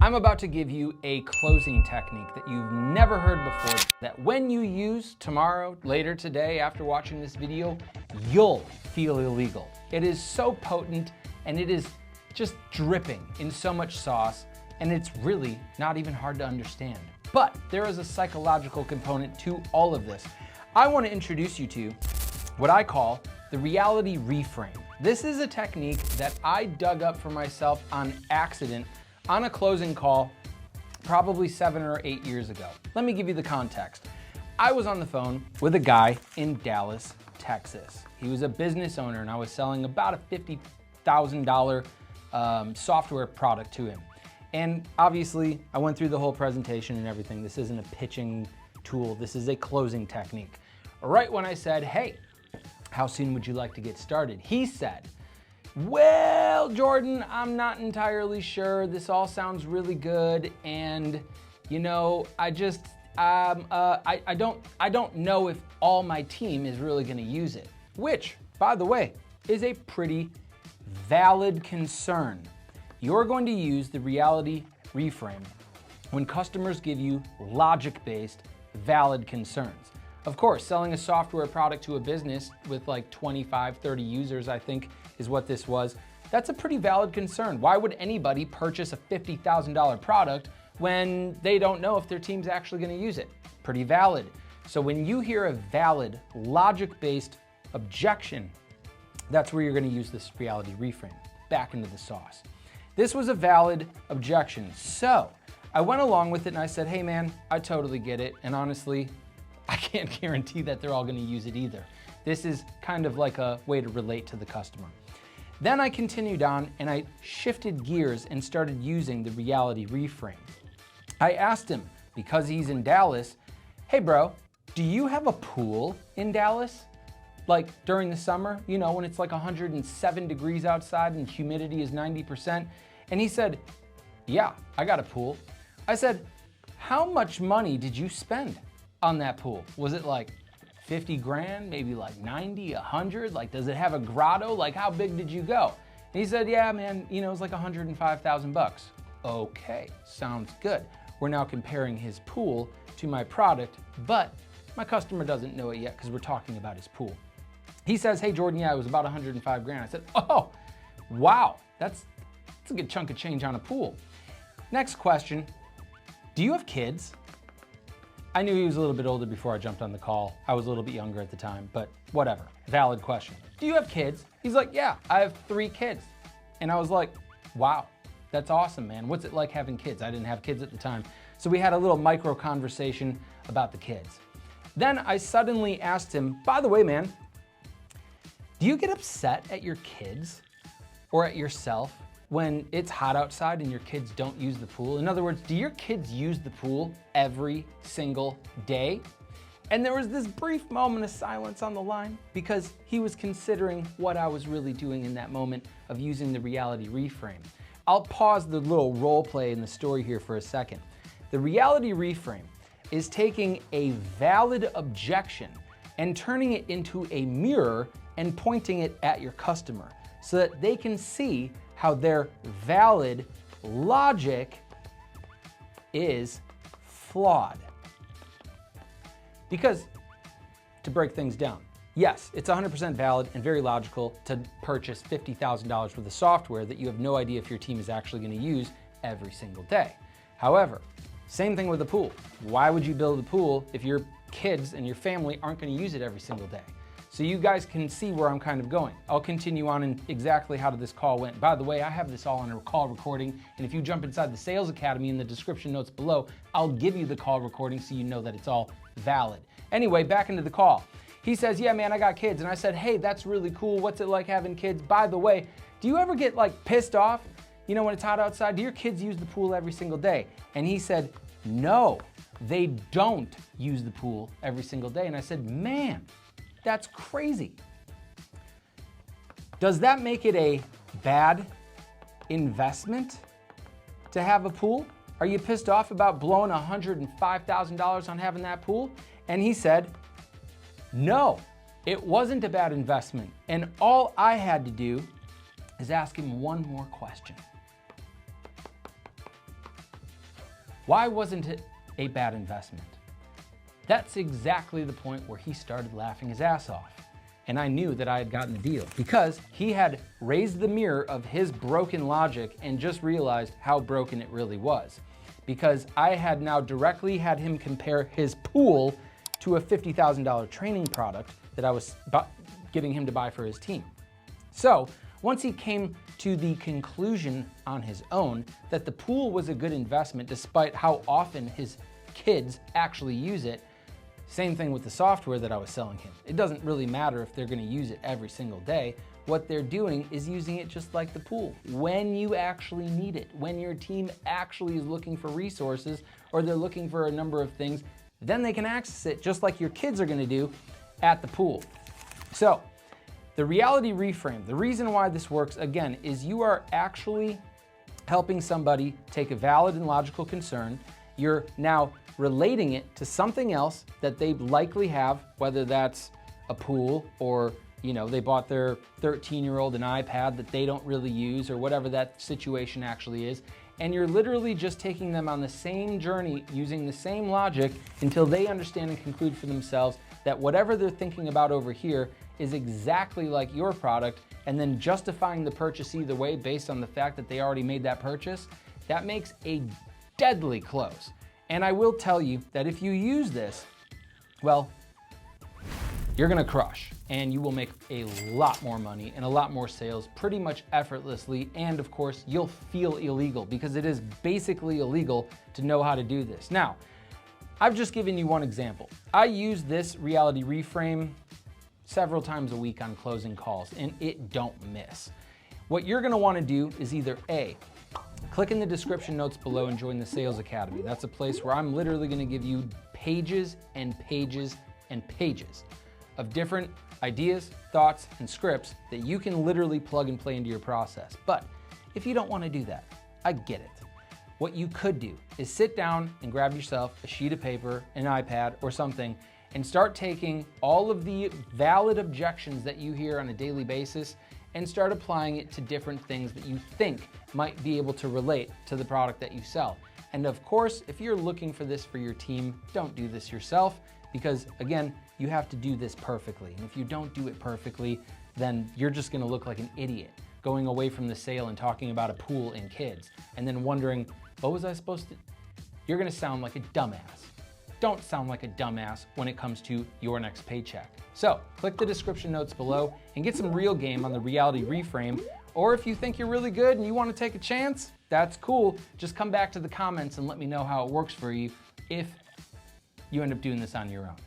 I'm about to give you a closing technique that you've never heard before, that when you use tomorrow, later today, after watching this video, you'll feel illegal. It is so potent and it is just dripping in so much sauce, and it's really not even hard to understand. But there is a psychological component to all of this. I want to introduce you to what I call the reality reframe. This is a technique that I dug up for myself on accident on a closing call probably 7 or 8 years ago. Let me give you the context. I was on the phone with a guy in Dallas, Texas. He was a business owner and I was selling about a $50,000 software product to him. And obviously I went through the whole presentation and everything. This isn't a pitching tool, this is a closing technique. Right when I said, hey, how soon would you like to get started? He said, well, Jordan, I'm not entirely sure. This all sounds really good, and you know, I don't know if all my team is really going to use it. Which, by the way, is a pretty valid concern. You're going to use the reality reframe when customers give you logic-based, valid concerns. Of course, selling a software product to a business with like 25, 30 users, I think, is what this was. That's a pretty valid concern. Why would anybody purchase a $50,000 product when they don't know if their team's actually going to use it? Pretty valid. So when you hear a valid, logic-based objection, that's where you're going to use this reality reframe, back into the sauce. This was a valid objection. So I went along with it and I said, hey man, I totally get it. And honestly, I can't guarantee that they're all going to use it either. This is kind of like a way to relate to the customer. Then I continued on and I shifted gears and started using the reality reframe. I asked him, because he's in Dallas, hey bro, do you have a pool in Dallas? Like during the summer, you know, when it's like 107 degrees outside and humidity is 90%. And he said, yeah, I got a pool. I said, how much money did you spend on that pool? Was it like 50 grand, maybe like 90, 100? Like, does it have a grotto? Like, how big did you go? And he said, yeah, man, you know, it was like 105,000 bucks. Okay, sounds good. We're now comparing his pool to my product, but my customer doesn't know it yet because we're talking about his pool. He says, hey, Jordan, yeah, it was about 105 grand. I said, oh, wow, that's a good chunk of change on a pool. Next question, do you have kids? I knew he was a little bit older before I jumped on the call. I was a little bit younger at the time, but whatever, valid question. Do you have kids? He's like, yeah, I have 3 kids. And I was like, wow, that's awesome, man. What's it like having kids? I didn't have kids at the time. So we had a little micro conversation about the kids. Then I suddenly asked him, by the way, man, do you get upset at your kids or at yourself when it's hot outside and your kids don't use the pool? In other words, do your kids use the pool every single day? And there was this brief moment of silence on the line because he was considering what I was really doing in that moment of using the reality reframe. I'll pause the little role play in the story here for a second. The reality reframe is taking a valid objection and turning it into a mirror and pointing it at your customer so that they can see how their valid logic is flawed. Because, to break things down, yes, it's 100% valid and very logical to purchase $50,000 worth of software that you have no idea if your team is actually going to use every single day. However, same thing with a pool. Why would you build a pool if your kids and your family aren't going to use it every single day? So you guys can see where I'm kind of going. I'll continue on in exactly how this call went. By the way, I have this all on a call recording, and if you jump inside the Sales Academy in the description notes below, I'll give you the call recording so you know that it's all valid. Anyway, back into the call. He says, yeah, man, I got kids. And I said, hey, that's really cool. What's it like having kids? By the way, do you ever get like pissed off, you know, when it's hot outside? Do your kids use the pool every single day? And he said, no, they don't use the pool every single day. And I said, man, that's crazy. Does that make it a bad investment to have a pool? Are you pissed off about blowing $105,000 on having that pool? And he said, no, it wasn't a bad investment. And all I had to do is ask him one more question. Why wasn't it a bad investment? That's exactly the point where he started laughing his ass off. And I knew that I had gotten the deal because he had raised the mirror of his broken logic and just realized how broken it really was. Because I had now directly had him compare his pool to a $50,000 training product that I was getting him to buy for his team. So once he came to the conclusion on his own that the pool was a good investment despite how often his kids actually use it, same thing with the software that I was selling him. It doesn't really matter if they're gonna use it every single day. What they're doing is using it just like the pool, when you actually need it, when your team actually is looking for resources or they're looking for a number of things, then they can access it just like your kids are gonna do at the pool. So, the reality reframe, the reason why this works, again, is you are actually helping somebody take a valid and logical concern. You're now relating it to something else that they likely have, whether that's a pool or they bought their 13-year-old an iPad that they don't really use or whatever that situation actually is. And you're literally just taking them on the same journey using the same logic until they understand and conclude for themselves that whatever they're thinking about over here is exactly like your product, and then justifying the purchase either way based on the fact that they already made that purchase. That makes a deadly close. And I will tell you that if you use this, well, you're gonna crush and you will make a lot more money and a lot more sales pretty much effortlessly. And of course, you'll feel illegal because it is basically illegal to know how to do this. Now, I've just given you one example. I use this reality reframe several times a week on closing calls and it don't miss. What you're gonna wanna do is either A, click in the description notes below and join the Sales Academy. That's a place where I'm literally gonna give you pages and pages and pages of different ideas, thoughts, and scripts that you can literally plug and play into your process. But if you don't wanna do that, I get it. What you could do is sit down and grab yourself a sheet of paper, an iPad, or something, and start taking all of the valid objections that you hear on a daily basis and start applying it to different things that you think might be able to relate to the product that you sell. And of course, if you're looking for this for your team, don't do this yourself because again, you have to do this perfectly. And if you don't do it perfectly, then you're just gonna look like an idiot going away from the sale and talking about a pool and kids and then wondering, what was I supposed to? You're gonna sound like a dumbass. Don't sound like a dumbass when it comes to your next paycheck. So click the description notes below and get some real game on the reality reframe. Or if you think you're really good and you want to take a chance, that's cool. Just come back to the comments and let me know how it works for you if you end up doing this on your own.